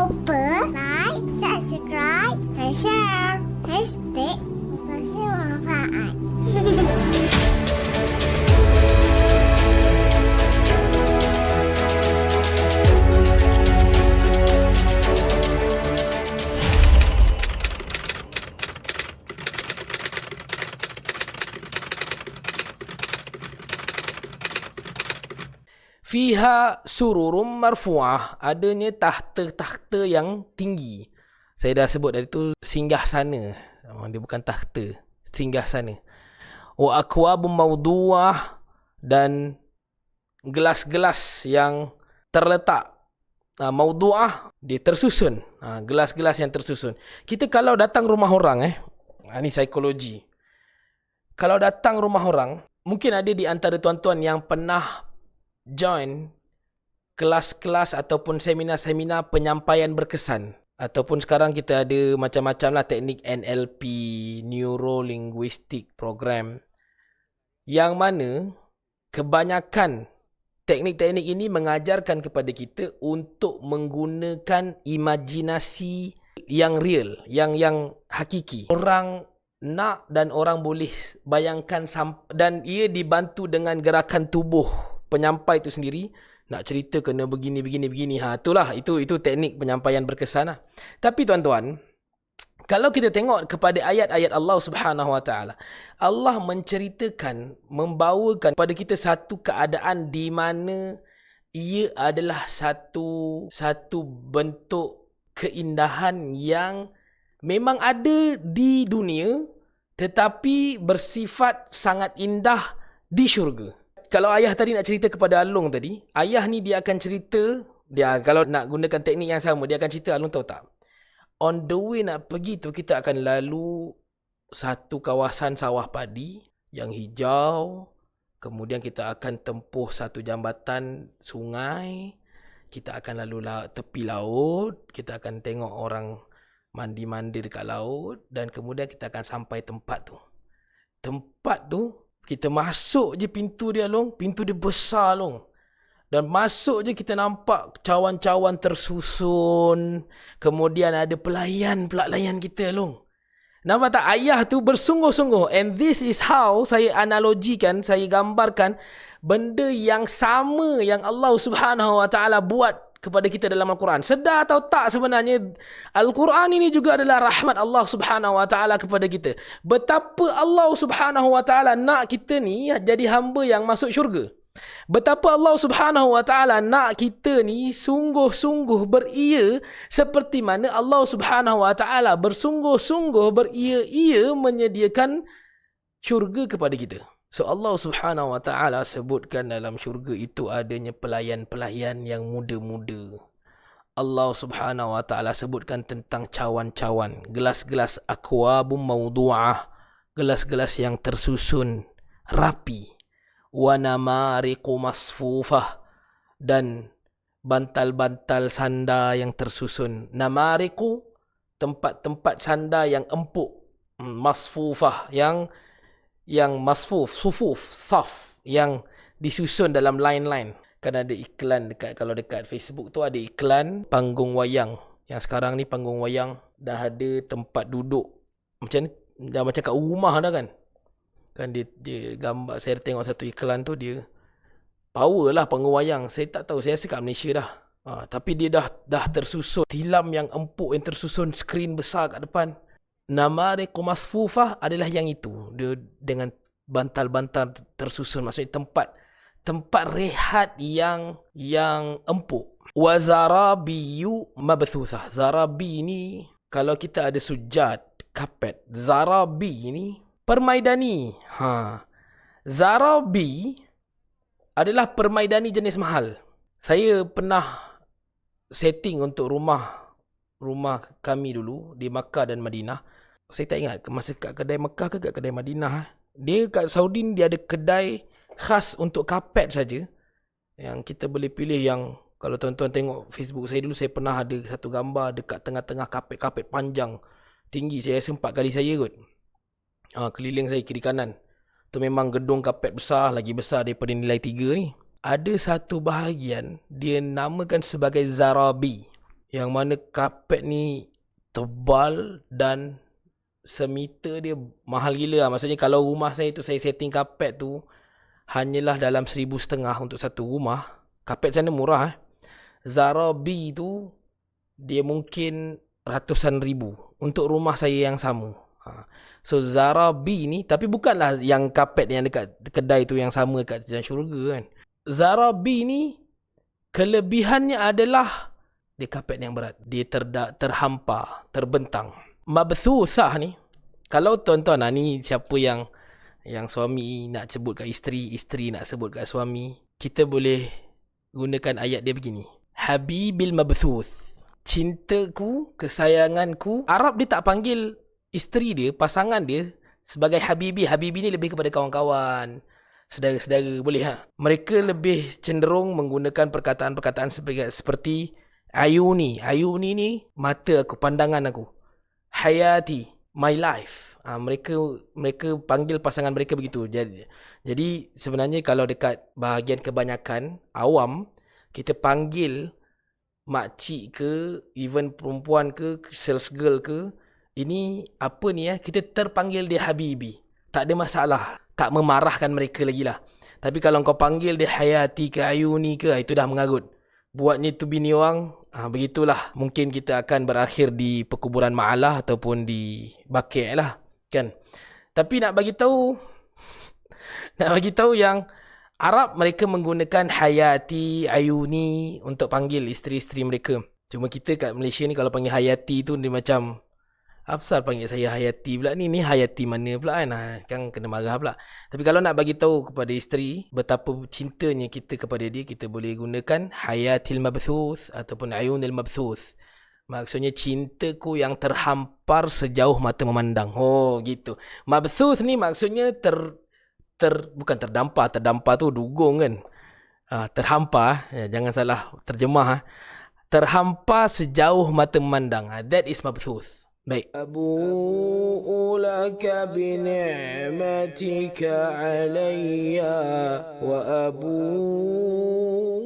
lupa like, subscribe, dan share. Hashtag Motivasi Manfaat. Fiha sururum marfu'ah, adanya takhta-takhta yang tinggi. Saya dah sebut tadi tu singgah sana. Dia bukan takhta, singgah sana. Wa akwabum mawdu'ah, dan gelas-gelas yang terletak. Mawdu'ah, dia tersusun. Gelas-gelas yang tersusun. Kita kalau datang rumah orang, ni psikologi. Kalau datang rumah orang, mungkin ada di antara tuan-tuan yang pernah join kelas-kelas ataupun seminar-seminar penyampaian berkesan. Ataupun sekarang kita ada macam-macam lah teknik NLP, Neuro-Linguistic Program. Yang mana kebanyakan teknik-teknik ini mengajarkan kepada kita untuk menggunakan imajinasi yang real, yang hakiki. Orang nak dan orang boleh bayangkan, dan ia dibantu dengan gerakan tubuh penyampai itu sendiri. Nak cerita kena begini. Itulah, itu teknik penyampaian berkesan lah. Tapi tuan-tuan, kalau kita tengok kepada ayat-ayat Allah Subhanahu Wa Taala, Allah menceritakan, membawakan kepada kita satu keadaan di mana ia adalah satu bentuk keindahan yang memang ada di dunia, tetapi bersifat sangat indah di syurga. Kalau ayah tadi nak cerita kepada Alung tadi, ayah ni dia akan cerita, dia kalau nak gunakan teknik yang sama, dia akan cerita, Alung tahu tak? On the way nak pergi tu, kita akan lalu satu kawasan sawah padi yang hijau. Kemudian kita akan tempuh satu jambatan sungai. Kita akan lalu tepi laut. Kita akan tengok orang mandi-mandi dekat laut. Dan kemudian kita akan sampai tempat tu. Tempat tu, kita masuk je pintu dia, Long. Pintu dia besar, Long. Dan masuk je kita nampak cawan-cawan tersusun. Kemudian ada pelayan kita, Long. Nampak tak? Ayah tu bersungguh-sungguh. And this is how saya analogikan, saya gambarkan benda yang sama yang Allah Subhanahu Wa Taala buat kepada kita dalam Al-Quran. Sedar atau tak sebenarnya Al-Quran ini juga adalah rahmat Allah Subhanahu Wa Taala kepada kita. Betapa Allah Subhanahu Wa Taala nak kita ni jadi hamba yang masuk syurga. Betapa Allah Subhanahu Wa Taala nak kita ni sungguh-sungguh beria seperti mana Allah Subhanahu Wa Taala bersungguh-sungguh beria-ia menyediakan syurga kepada kita. So Allah Subhanahu Wa Taala sebutkan dalam syurga itu adanya pelayan-pelayan yang muda-muda. Allah Subhanahu Wa Taala sebutkan tentang cawan-cawan, gelas-gelas akwabum mawdu'ah, gelas-gelas yang tersusun rapi. Wa namariqu masfufah, dan bantal-bantal sandar yang tersusun. Namariqu, tempat-tempat sandar yang empuk. Masfufah, yang masfuf, sufuf, saf, yang disusun dalam line-line. Kan ada iklan kalau dekat Facebook tu ada iklan panggung wayang. Yang sekarang ni panggung wayang dah ada tempat duduk. Macam ni, dah macam kat rumah dah kan. Kan dia gambar, saya tengok satu iklan tu, dia power lah panggung wayang. Saya tak tahu, saya rasa kat Malaysia dah. Tapi dia dah tersusun. Tilam yang empuk yang tersusun, skrin besar kat depan. Namariqu masfufah adalah yang itu. Dia dengan bantal-bantal tersusun. Maksudnya tempat rehat yang empuk. Wa zarabiyu mabthuthah. Zarabi ni, kalau kita ada sujad, kapet. Zarabi ni permaidani. Zarabi adalah permaidani jenis mahal. Saya pernah setting untuk rumah kami dulu di Makkah dan Madinah. Saya tak ingat masa kat kedai Mekah ke kat kedai Madinah. Dia kat Saudi dia ada kedai khas untuk kapet saja. Yang kita boleh pilih yang, kalau tuan-tuan tengok Facebook saya dulu, saya pernah ada satu gambar dekat tengah-tengah kapet panjang tinggi. Saya rasa 4 kali saya kot. Keliling saya kiri kanan. Tu memang gedung kapet besar, lagi besar daripada nilai 3 ni. Ada satu bahagian dia namakan sebagai zarabi. Yang mana kapet ni tebal dan semeter dia mahal gila lah. Maksudnya kalau rumah saya tu, saya setting kapet tu hanyalah dalam 1,500 untuk satu rumah. Kapet sana murah. Zara B tu dia mungkin ratusan ribu untuk rumah saya yang sama. So Zara B ni, tapi bukanlah yang kapet yang dekat kedai tu yang sama dekat Jalan Syurga kan. Zara B ni kelebihannya adalah dia kapet yang berat. Dia terhampar, terbentang. Mabthusah ni, kalau tuan-tuan ni siapa yang suami nak sebut kat isteri, isteri nak sebut kat suami, kita boleh gunakan ayat dia begini. Habibil mabthuth. Cintaku, kesayanganku. Arab dia tak panggil isteri dia, pasangan dia sebagai habibi. Habibi ni lebih kepada kawan-kawan, saudara-saudara, boleh Mereka lebih cenderung menggunakan perkataan-perkataan seperti ayuni. Ayuni ni mata aku, pandangan aku. Hayati, my life. Mereka panggil pasangan mereka begitu. Jadi sebenarnya kalau dekat bahagian kebanyakan awam, kita panggil makcik ke, even perempuan ke, sales girl ke, ini apa ni kita terpanggil dia habibi. Tak ada masalah. Tak memarahkan mereka lagi lah. Tapi kalau kau panggil dia hayati ke, ayuni ke, itu dah mengarut. Buatnya tu bini orang, begitulah. Mungkin kita akan berakhir di perkuburan Ma'alah ataupun di Baqi' lah, kan. Tapi nak bagi tahu yang Arab mereka menggunakan hayati, ayuni untuk panggil isteri-isteri mereka. Cuma kita kat Malaysia ni kalau panggil hayati tu dia macam, apa panggil saya hayati pula ni? Ni hayati mana pula kan? Kan kena marah pula. Tapi kalau nak bagi tahu kepada isteri betapa cintanya kita kepada dia, kita boleh gunakan hayatil mabthuth ataupun ayunil mabthuth. Maksudnya cintaku yang terhampar sejauh mata memandang. Oh gitu. Mabthuth ni maksudnya bukan terdampar. Terdampar tu dugong kan. Terhampar. Jangan salah terjemah. Terhampar sejauh mata memandang. That is mabthuth. Baik. Abu'u laka bini'matika alayya wa abu'u